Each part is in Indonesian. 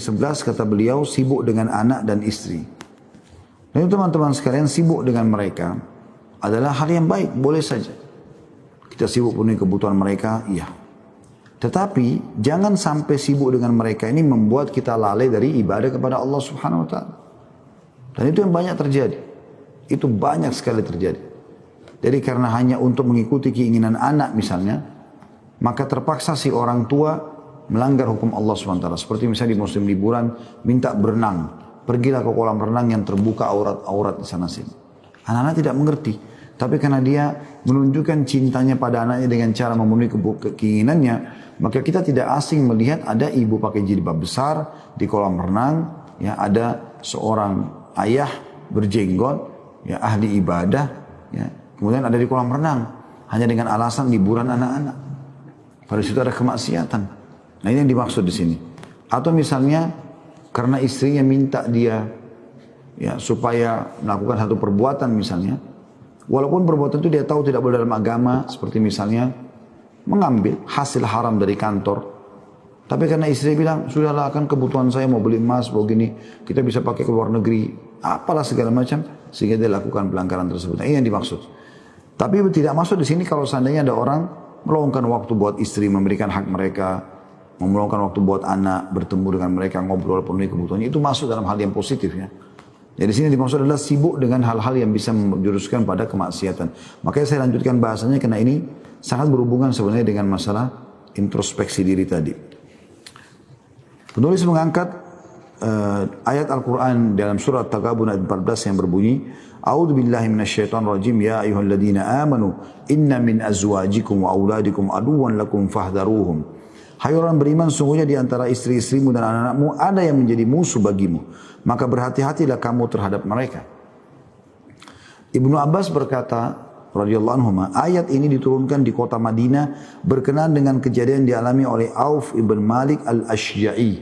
ke-11 kata beliau sibuk dengan anak dan istri. Dan itu teman-teman sekalian, sibuk dengan mereka adalah hal yang baik, boleh saja. Kita sibuk penuhi kebutuhan mereka, iya. Tetapi jangan sampai sibuk dengan mereka ini membuat kita lalai dari ibadah kepada Allah Subhanahu wa taala. Dan itu yang banyak terjadi. Itu banyak sekali terjadi. Jadi karena hanya untuk mengikuti keinginan anak misalnya, maka terpaksa si orang tua melanggar hukum Allah SWT. Seperti misalnya di musim liburan, minta berenang. Pergilah ke kolam renang yang terbuka aurat-aurat di sana sini. Anak-anak tidak mengerti. Tapi karena dia menunjukkan cintanya pada anaknya dengan cara memenuhi keinginannya, maka kita tidak asing melihat ada ibu pakai jilbab besar di kolam renang, ya, ada seorang ayah berjenggot, ya, ahli ibadah, ya, kemudian ada di kolam renang hanya dengan alasan liburan anak-anak. Pada situ ada kemaksiatan. Nah, ini yang dimaksud di sini. Atau misalnya karena istrinya minta dia, ya, supaya melakukan satu perbuatan misalnya, walaupun perbuatan itu dia tahu tidak boleh dalam agama, seperti misalnya mengambil hasil haram dari kantor. Tapi karena istri bilang, sudahlah, kan kebutuhan saya mau beli emas, mau gini, kita bisa pakai ke luar negeri, apalah segala macam, sehingga dia lakukan pelanggaran tersebut. Nah, ini yang dimaksud. Tapi tidak masuk di sini kalau seandainya ada orang meluangkan waktu buat istri, memberikan hak mereka, meluangkan waktu buat anak, bertemu dengan mereka, ngobrol, penuhi kebutuhannya, itu masuk dalam hal yang positif, ya. Jadi sini dimaksud adalah sibuk dengan hal-hal yang bisa menjuruskan pada kemaksiatan. Makanya saya lanjutkan bahasanya karena ini sangat berhubungan sebenarnya dengan masalah introspeksi diri tadi. Penulis mengangkat ayat Al-Quran dalam surat Taghabun ayat 14 yang berbunyi, A'udzu billahi minasyaitonir rajim, ya ayyuhalladzina amanu inna min azwajikum wa auladikum aduwwan lakum fahdharuhum. Hai orang beriman, sungguhnya di antara istri-istrimu dan anak-anakmu ada yang menjadi musuh bagimu. Maka berhati-hatilah kamu terhadap mereka. Ibnu Abbas berkata, radhiyallahu anhu, ayat ini diturunkan di kota Madinah berkenaan dengan kejadian dialami oleh Auf ibn Malik al-Ashja'i.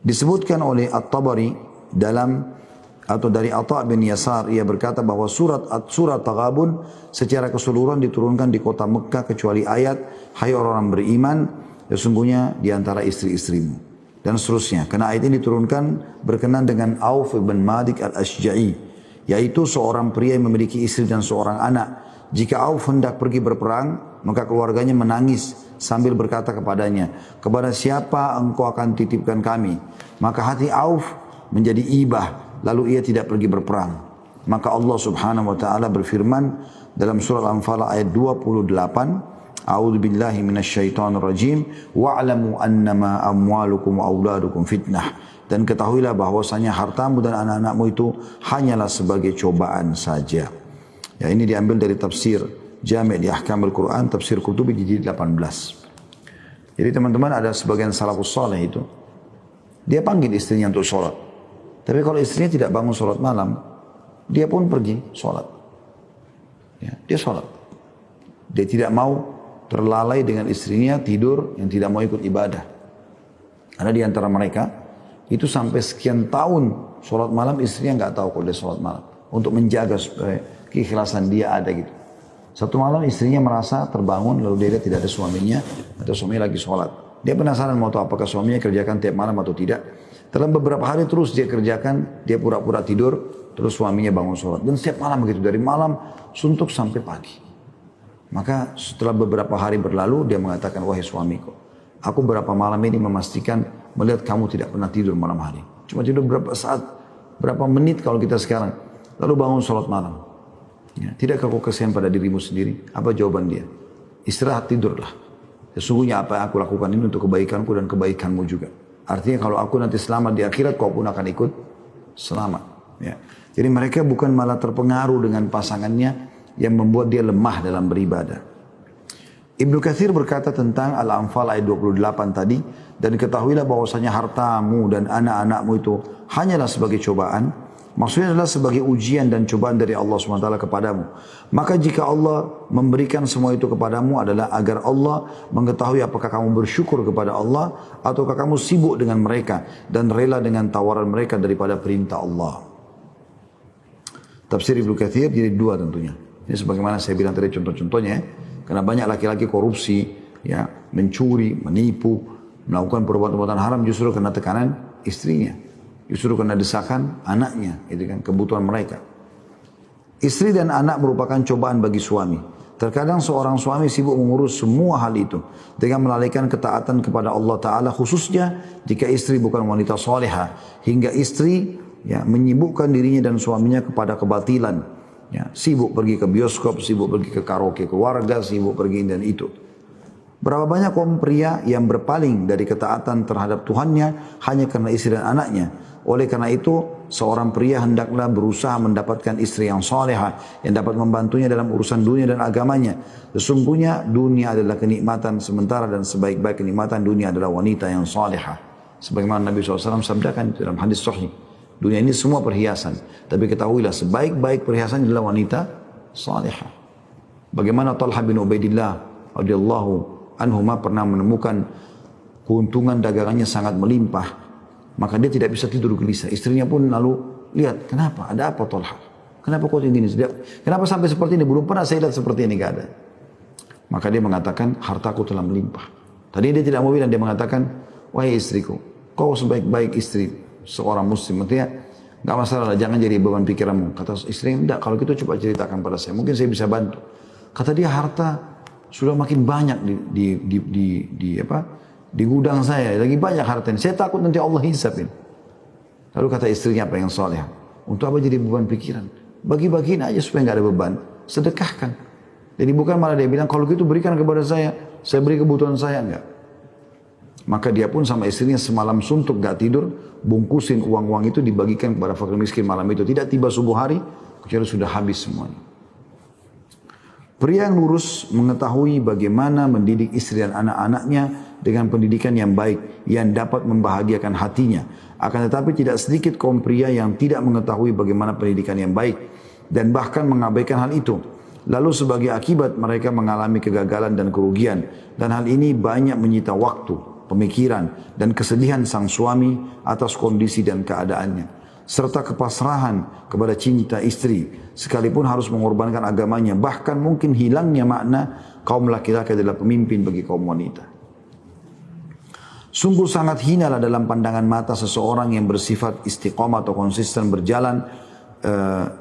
Disebutkan oleh At-Tabari dalam atau dari Atha bin Yasar, ia berkata bahwa surat Taghabun secara keseluruhan diturunkan di kota Mekah kecuali ayat hai orang beriman sesungguhnya di antara istri-istrimu dan seterusnya. Karena ayat ini diturunkan berkenaan dengan Auf bin Malik al-Ashja'i, yaitu seorang pria yang memiliki istri dan seorang anak. Jika Auf hendak pergi berperang, maka keluarganya menangis sambil berkata kepadanya, kepada siapa engkau akan titipkan kami? Maka hati Auf menjadi ibah, lalu ia tidak pergi berperang. Maka Allah Subhanahu wa taala berfirman dalam surah Al-Anfal ayat 28, A'udzu billahi minasyaitonir rajim, wa'lamu annama amwalukum wa auladukum fitnah. Dan ketahuilah bahwasanya hartamu dan anak-anakmu itu hanyalah sebagai cobaan saja. Ya, ini diambil dari tafsir Jami' di Ahkamul Quran, tafsir Qurtubi di jilid 18. Jadi teman-teman, ada sebagian salafus saleh itu dia panggil istrinya untuk sholat. Tapi kalau istrinya tidak bangun sholat malam, dia pun pergi sholat. Ya, dia sholat. Dia tidak mau terlalai dengan istrinya tidur yang tidak mau ikut ibadah. Karena di antara mereka itu sampai sekian tahun sholat malam, istrinya nggak tahu kalau dia sholat malam. Untuk menjaga supaya keikhlasan dia ada gitu. Satu malam istrinya merasa terbangun, lalu dia lihat tidak ada suaminya, atau suaminya lagi sholat. Dia penasaran mau tahu apakah suaminya kerjakan tiap malam atau tidak. Dalam beberapa hari terus dia kerjakan, dia pura-pura tidur, terus suaminya bangun sholat. Dan setiap malam begitu, dari malam suntuk sampai pagi. Maka setelah beberapa hari berlalu, dia mengatakan, wahai suamiku, aku berapa malam ini memastikan melihat kamu tidak pernah tidur malam hari. Cuma tidur berapa saat, berapa menit kalau kita sekarang. Lalu bangun sholat malam. Ya, tidakkah kau kasihan pada dirimu sendiri? Apa jawaban dia? Istirahat, tidurlah. Sesungguhnya apa yang aku lakukan ini untuk kebaikanku dan kebaikanmu juga. Artinya kalau aku nanti selamat di akhirat, kau pun akan ikut selamat. Ya. Jadi mereka bukan malah terpengaruh dengan pasangannya yang membuat dia lemah dalam beribadah. Ibnu Katsir berkata tentang Al-Anfal ayat 28 tadi, dan ketahuilah bahwasanya hartamu dan anak-anakmu itu hanyalah sebagai cobaan. Maksudnya adalah sebagai ujian dan cobaan dari Allah SWT kepadamu. Maka jika Allah memberikan semua itu kepadamu adalah agar Allah mengetahui apakah kamu bersyukur kepada Allah ataukah kamu sibuk dengan mereka dan rela dengan tawaran mereka daripada perintah Allah. Tafsir Ibnu Katsir jadi dua tentunya. Ini sebagaimana saya bilang tadi contoh-contohnya ya. Karena banyak laki-laki korupsi, ya, mencuri, menipu, Melakukan perbuatan-perbuatan haram justru karena tekanan istrinya. Justru karena desakan anaknya, itu kan kebutuhan mereka. Istri dan anak merupakan cobaan bagi suami. Terkadang seorang suami sibuk mengurus semua hal itu dengan melalaikan ketaatan kepada Allah Ta'ala, khususnya jika istri bukan wanita salihah, hingga istri menyibukkan dirinya dan suaminya kepada kebatilan. Sibuk pergi ke bioskop, sibuk pergi ke karaoke keluarga, sibuk pergi dan itu. Berapa banyak kaum pria yang berpaling dari ketaatan terhadap Tuhannya hanya karena istri dan anaknya. Oleh karena itu, seorang pria hendaklah berusaha mendapatkan istri yang salehah yang dapat membantunya dalam urusan dunia dan agamanya. Sesungguhnya dunia adalah kenikmatan sementara dan sebaik-baik kenikmatan dunia adalah wanita yang salehah. Sebagaimana Nabi SAW sabdakan dalam hadis sahih. Dunia ini semua perhiasan, tapi ketahuilah sebaik-baik perhiasan adalah wanita salehah. Bagaimana Talha bin Ubaidillah radhiyallahu anhuma pernah menemukan keuntungan dagangannya sangat melimpah. Maka dia tidak bisa tidur gelisah. Istrinya pun lalu lihat, kenapa? Ada apa Talha? Kenapa kau begini? Kenapa sampai seperti ini? Belum pernah saya lihat seperti ini keadaan. Maka dia mengatakan, hartaku telah melimpah. Tadi dia tidak mau bilang, dia mengatakan, wahai istriku, kau sebaik-baik istri seorang muslim. Artinya, enggak masalah, jangan jadi beban pikiranmu. Kata istrinya, enggak, kalau gitu coba ceritakan pada saya. Mungkin saya bisa bantu. Kata dia, harta sudah makin banyak di gudang saya, lagi banyak harta ini. Saya takut nanti Allah hisapin. Lalu kata istrinya apa yang soleh? Untuk apa jadi beban pikiran? Bagi-bagiin aja supaya nggak ada beban. Sedekahkan. Jadi bukan malah dia bilang kalau gitu berikan kepada saya beri kebutuhan saya, enggak. Maka dia pun sama istrinya semalam suntuk nggak tidur, bungkusin uang-uang itu dibagikan kepada fakir miskin malam itu. Tidak tiba subuh hari, kecuali sudah habis semuanya. Pria yang lurus mengetahui bagaimana mendidik istri dan anak-anaknya dengan pendidikan yang baik yang dapat membahagiakan hatinya. Akan tetapi tidak sedikit kaum pria yang tidak mengetahui bagaimana pendidikan yang baik dan bahkan mengabaikan hal itu. Lalu sebagai akibat mereka mengalami kegagalan dan kerugian. Dan hal ini banyak menyita waktu, pemikiran dan kesedihan sang suami atas kondisi dan keadaannya. Serta kepasrahan kepada cinta istri, sekalipun harus mengorbankan agamanya, bahkan mungkin hilangnya makna kaum laki-laki adalah pemimpin bagi kaum wanita. Sungguh sangat hinalah dalam pandangan mata seseorang yang bersifat istiqomah atau konsisten berjalan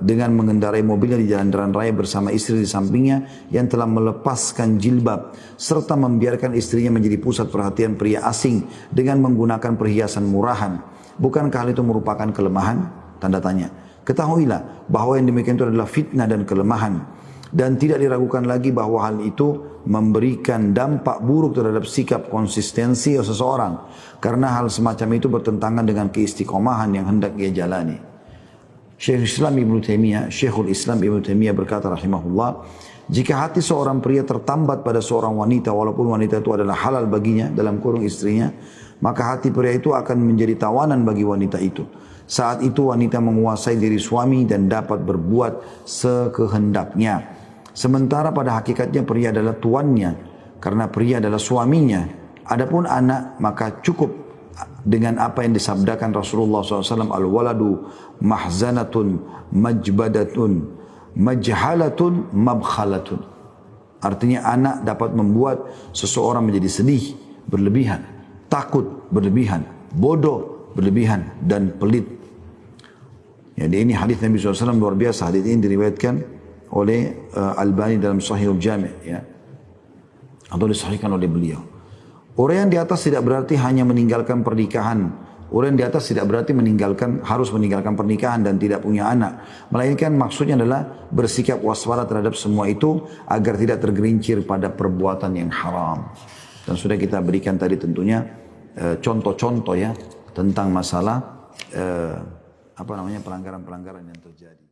dengan mengendarai mobilnya di jalan raya bersama istri di sampingnya yang telah melepaskan jilbab serta membiarkan istrinya menjadi pusat perhatian pria asing dengan menggunakan perhiasan murahan. Bukankah hal itu merupakan kelemahan? Tanda tanya. Ketahuilah bahwa yang demikian itu adalah fitnah dan kelemahan. Dan tidak diragukan lagi bahwa hal itu memberikan dampak buruk terhadap sikap konsistensi seseorang. Karena hal semacam itu bertentangan dengan keistiqomahan yang hendak ia jalani. Syekhul Islam Ibnu Taimiyah berkata rahimahullah, jika hati seorang pria tertambat pada seorang wanita walaupun wanita itu adalah halal baginya dalam kurung istrinya, maka hati pria itu akan menjadi tawanan bagi wanita itu. Saat itu wanita menguasai diri suami dan dapat berbuat sekehendaknya. Sementara pada hakikatnya pria adalah tuannya karena pria adalah suaminya. Adapun anak maka cukup dengan apa yang disabdakan Rasulullah SAW, al-waladu mahzanatun majbadatun majhalatun mabkhalatun. Artinya anak dapat membuat seseorang menjadi sedih berlebihan, takut berlebihan, bodoh berlebihan dan pelit. Jadi ini hadis Nabi SAW luar biasa. Hadis ini diriwayatkan oleh Albani dalam Sahihul Jami' ya, atau disahihkan oleh beliau. Orang yang di atas tidak berarti hanya meninggalkan pernikahan. Orang yang di atas tidak berarti harus meninggalkan pernikahan dan tidak punya anak. Melainkan maksudnya adalah bersikap waspada terhadap semua itu agar tidak tergelincir pada perbuatan yang haram. Dan sudah kita berikan tadi tentunya contoh-contoh ya tentang masalah pelanggaran-pelanggaran yang terjadi.